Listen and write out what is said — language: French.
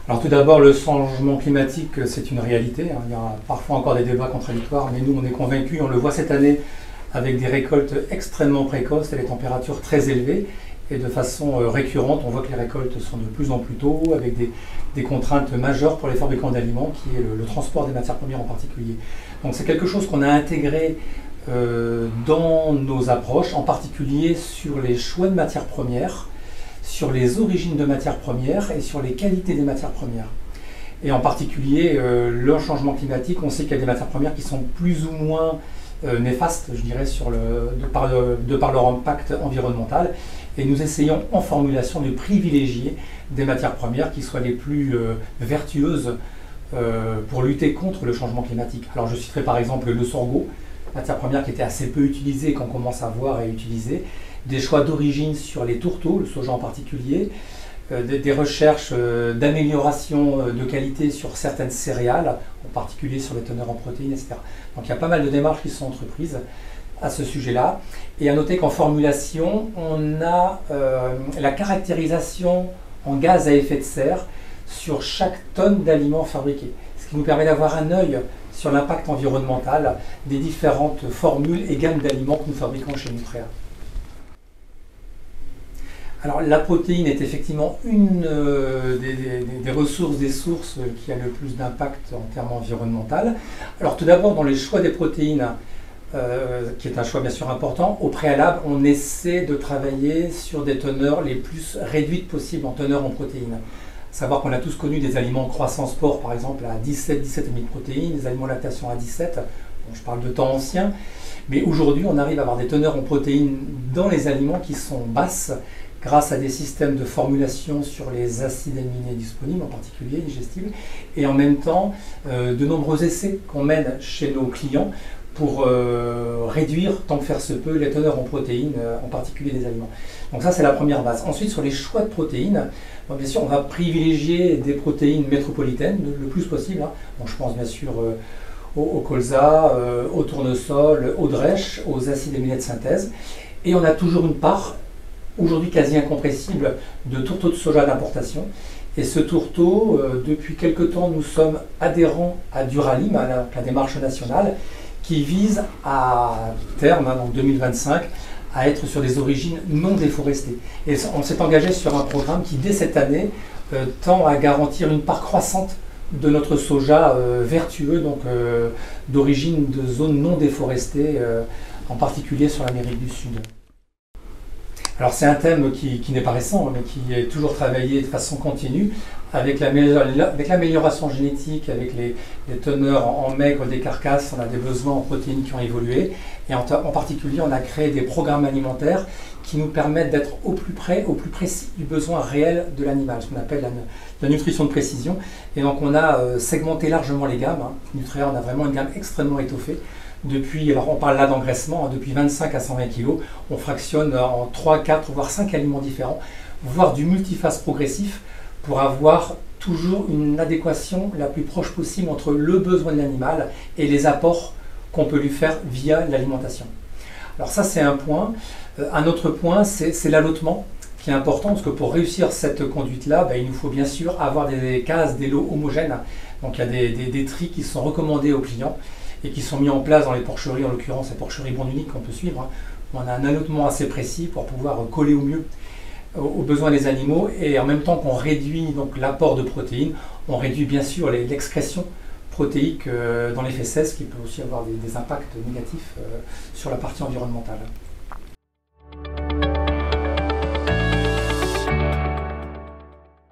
Alors tout d'abord, le changement climatique, c'est une réalité. Il y a parfois encore des débats contradictoires, mais nous, on est convaincus, on le voit cette année avec des récoltes extrêmement précoces et des températures très élevées. Et de façon récurrente, on voit que les récoltes sont de plus en plus tôt, avec des contraintes majeures pour les fabricants d'aliments, qui est le transport des matières premières en particulier. Donc c'est quelque chose qu'on a intégré dans nos approches, en particulier sur les choix de matières premières, sur les origines de matières premières et sur les qualités des matières premières. Et en particulier, le changement climatique, on sait qu'il y a des matières premières qui sont plus ou moins néfastes, je dirais, de par leur impact environnemental. Et nous essayons en formulation de privilégier des matières premières qui soient les plus vertueuses pour lutter contre le changement climatique. Alors je citerai par exemple le sorgho, matière première qui était assez peu utilisée et qu'on commence à voir et utiliser. Des choix d'origine sur les tourteaux, le soja en particulier, des recherches d'amélioration de qualité sur certaines céréales, en particulier sur les teneurs en protéines, etc. Donc il y a pas mal de démarches qui sont entreprises à ce sujet-là. Et à noter qu'en formulation, on a la caractérisation en gaz à effet de serre sur chaque tonne d'aliments fabriqués, ce qui nous permet d'avoir un œil sur l'impact environnemental des différentes formules et gammes d'aliments que nous fabriquons chez Nutréa. Alors la protéine est effectivement une des ressources, des sources qui a le plus d'impact en termes environnementaux. Alors tout d'abord, dans les choix des protéines, qui est un choix bien sûr important, au préalable, on essaie de travailler sur des teneurs les plus réduites possibles en teneur en protéines. Savoir qu'on a tous connu des aliments croissance sport, par exemple, à 17, 17,5 de protéines, des aliments lactation à 17, bon, je parle de temps ancien, mais aujourd'hui, on arrive à avoir des teneurs en protéines dans les aliments qui sont basses, grâce à des systèmes de formulation sur les acides aminés disponibles, en particulier digestibles, et en même temps, de nombreux essais qu'on mène chez nos clients pour réduire, tant que faire se peut, les teneurs en protéines, en particulier des aliments. Donc ça, c'est la première base. Ensuite, sur les choix de protéines, bon, bien sûr, on va privilégier des protéines métropolitaines le plus possible. Hein. Bon, je pense bien sûr au colza, au tournesol, au drèche, aux acides aminés de synthèse. Et on a toujours une part, aujourd'hui quasi incompressible, de tourteaux de soja d'importation. Et ce tourteau, depuis quelque temps, nous sommes adhérents à Duralim, à la démarche nationale, qui vise à terme, hein, donc 2025, à être sur des origines non déforestées. Et on s'est engagé sur un programme qui, dès cette année, tend à garantir une part croissante de notre soja vertueux, donc d'origine de zones non déforestées, en particulier sur l'Amérique du Sud. Alors c'est un thème qui n'est pas récent, mais qui est toujours travaillé de façon continue, avec l'amélioration génétique, avec les teneurs en maigre des carcasses. On a des besoins en protéines qui ont évolué, et en particulier on a créé des programmes alimentaires qui nous permettent d'être au plus près, au plus précis du besoin réel de l'animal, ce qu'on appelle la nutrition de précision. Et donc on a segmenté largement les gammes. Hein. Nutréa, on a vraiment une gamme extrêmement étoffée. Depuis, alors on parle là d'engraissement, hein, depuis 25 à 120 kg, on fractionne en 3, 4, voire 5 aliments différents, voire du multiphase progressif, pour avoir toujours une adéquation la plus proche possible entre le besoin de l'animal et les apports qu'on peut lui faire via l'alimentation. Alors ça, c'est un point. Un autre point, c'est l'allottement, qui est important, parce que pour réussir cette conduite-là, il nous faut bien sûr avoir des cases, des lots homogènes. Donc il y a des tris qui sont recommandés aux clients et qui sont mis en place dans les porcheries, en l'occurrence les porcheries Bon Unique qu'on peut suivre. Hein. On a un allottement assez précis pour pouvoir coller au mieux aux besoins des animaux, et en même temps qu'on réduit l'apport de protéines, on réduit bien sûr l'excrétion protéique dans les fesses, qui peut aussi avoir des impacts négatifs sur la partie environnementale.